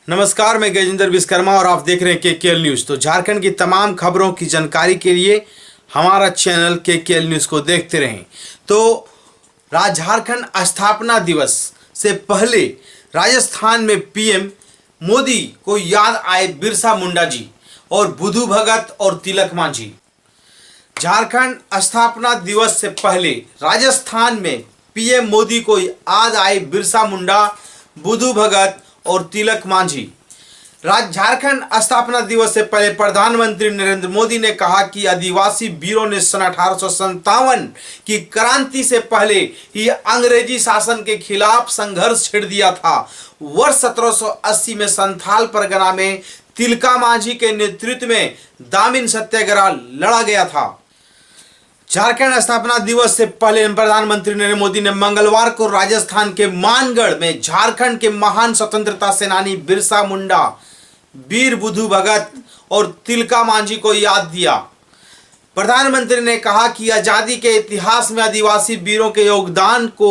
नमस्कार, मैं गजेंद्र विश्वकर्मा और आप देख रहे हैं केकेएल न्यूज़। तो झारखंड की तमाम खबरों की जानकारी के लिए हमारा चैनल केकेएल न्यूज़ को देखते रहें। तो झारखंड स्थापना दिवस से पहले राजस्थान में पीएम मोदी को याद आए बिरसा मुंडा जी और बुधू भगत और तिलक मांझी। झारखंड स्थापना दिवस से पहले राजस्थान में पीएम मोदी को याद आए बिरसा मुंडा, बुधू भगत और तिलक मांझी। झारखंड स्थापना दिवस से पहले प्रधानमंत्री नरेंद्र मोदी ने कहा कि आदिवासी वीरों ने सन 1857 की क्रांति से पहले ही अंग्रेजी शासन के खिलाफ संघर्ष छेड़ दिया था। वर्ष 1780 में संथाल परगना में तिलका मांझी के नेतृत्व में दामिन सत्याग्रह लड़ा गया था। झारखंड स्थापना दिवस से पहले प्रधानमंत्री नरेंद्र मोदी ने मंगलवार को राजस्थान के मानगढ़ में झारखंड के महान स्वतंत्रता सेनानी बिरसा मुंडा, वीर बुधू भगत और तिलका मांझी को याद दिया। प्रधानमंत्री ने कहा कि आजादी के इतिहास में आदिवासी वीरों के योगदान को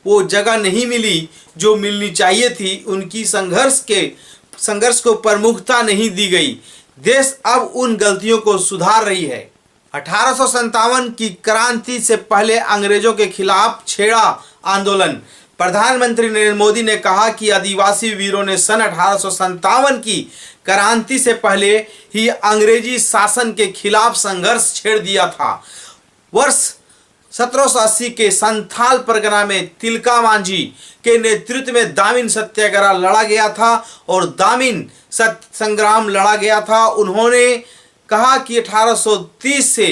वो जगह नहीं मिली जो मिलनी चाहिए थी। उनकी संघर्ष को प्रमुखता नहीं दी गई। देश अब उन गलतियों को सुधार रही है। 1857 की क्रांति से पहले अंग्रेजों के खिलाफ छेड़ा आंदोलन। प्रधानमंत्री नरेंद्र मोदी ने कहा कि आदिवासी वीरों ने सन 1857 की क्रांति से पहले ही अंग्रेजी शासन के खिलाफ संघर्ष छेड़ दिया था। वर्ष 1780 के संथाल परगना में तिलका मांझी के नेतृत्व में दामिन सत्याग्रह लड़ा गया था और दामिन संग्राम लड़ा गया था। उन्होंने कहा कि 1830 से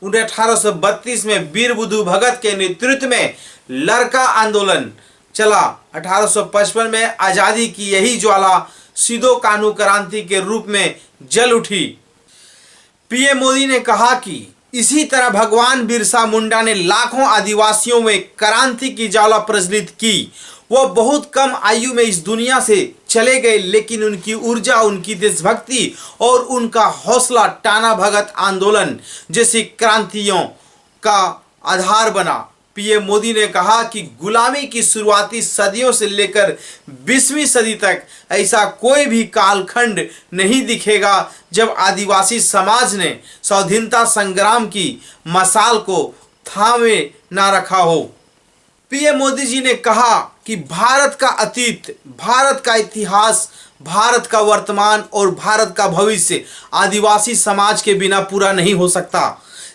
1832 में वीर बुधू भगत के नेतृत्व में लड़का आंदोलन चला। 1855 में आजादी की यही ज्वाला सिदो कानू क्रांति के रूप में जल उठी। पीएम मोदी ने कहा कि इसी तरह भगवान बिरसा मुंडा ने लाखों आदिवासियों में क्रांति की ज्वाला प्रज्वलित की। वो बहुत कम आयु में इस दुनिया से चले गए, लेकिन उनकी ऊर्जा, उनकी देशभक्ति और उनका हौसला टाना भगत आंदोलन जैसी क्रांतियों का आधार बना। पीएम मोदी ने कहा कि गुलामी की शुरुआती सदियों से लेकर 20वीं सदी तक ऐसा कोई भी कालखंड नहीं दिखेगा जब आदिवासी समाज ने स्वाधीनता संग्राम की मशाल को थामे ना रखा हो। पीएम मोदी जी ने कहा कि भारत का अतीत, भारत का इतिहास, भारत का वर्तमान और भारत का भविष्य आदिवासी समाज के बिना पूरा नहीं हो सकता।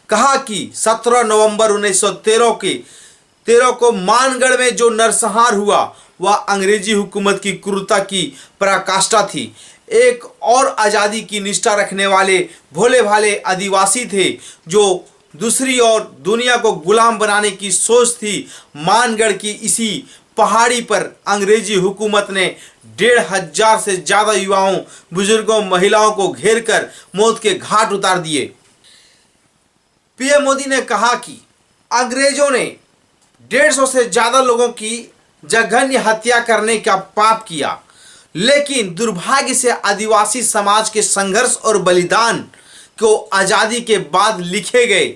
कहा कि 17 नवंबर 1913 को मानगढ़ में जो नरसंहार हुआ वह अंग्रेजी हुकूमत की क्रूरता की पराकाष्ठा थी। एक और आज़ादी की निष्ठा रखने वाले भोले भाले आदिवासी थे जो दूसरी ओर दुनिया को गुलाम बनाने की सोच थी। मानगढ़ की इसी पहाड़ी पर अंग्रेजी हुकूमत ने 1500 से ज्यादा युवाओं, बुजुर्गों, महिलाओं को घेरकर मौत के घाट उतार दिए। पीएम मोदी ने कहा कि अंग्रेजों ने 150 से ज्यादा लोगों की जघन्य हत्या करने का पाप किया, लेकिन दुर्भाग्य से आदिवासी समाज के संघर्ष और बलिदान को आजादी के बाद लिखे गए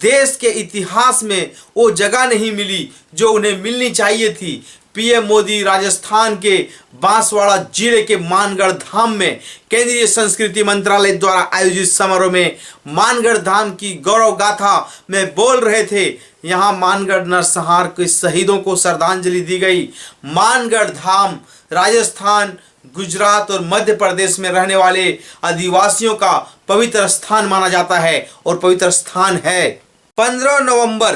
देश के इतिहास में वो जगह नहीं मिली जो उन्हें मिलनी चाहिए थी। पीएम मोदी राजस्थान के बांसवाड़ा जिले के मानगढ़ धाम में केंद्रीय संस्कृति मंत्रालय द्वारा आयोजित समारोह में मानगढ़ धाम की गौरव गाथा में बोल रहे थे। यहाँ मानगढ़ नरसंहार के शहीदों को श्रद्धांजलि दी गई। मानगढ़ धाम राजस्थान, गुजरात और मध्य प्रदेश में रहने वाले आदिवासियों का पवित्र स्थान माना जाता है और पवित्र स्थान है। 15 नवंबर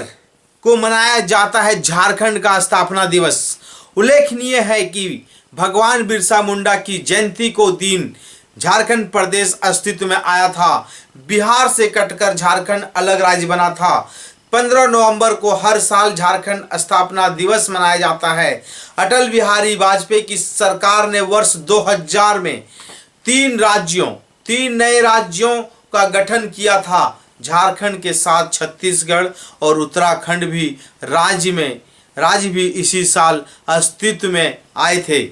को मनाया जाता है झारखंड का स्थापना दिवस। उल्लेखनीय है कि भगवान बिरसा मुंडा की जयंती को दिन झारखंड प्रदेश अस्तित्व में आया था। बिहार से कटकर झारखंड अलग राज्य बना था। 15 नवंबर को हर साल झारखंड स्थापना दिवस मनाया जाता है। अटल बिहारी वाजपेयी की सरकार ने वर्ष 2000 में 3 नए राज्यों का गठन किया था। झारखंड के साथ छत्तीसगढ़ और उत्तराखंड भी राज्य भी इसी साल अस्तित्व में आए थे।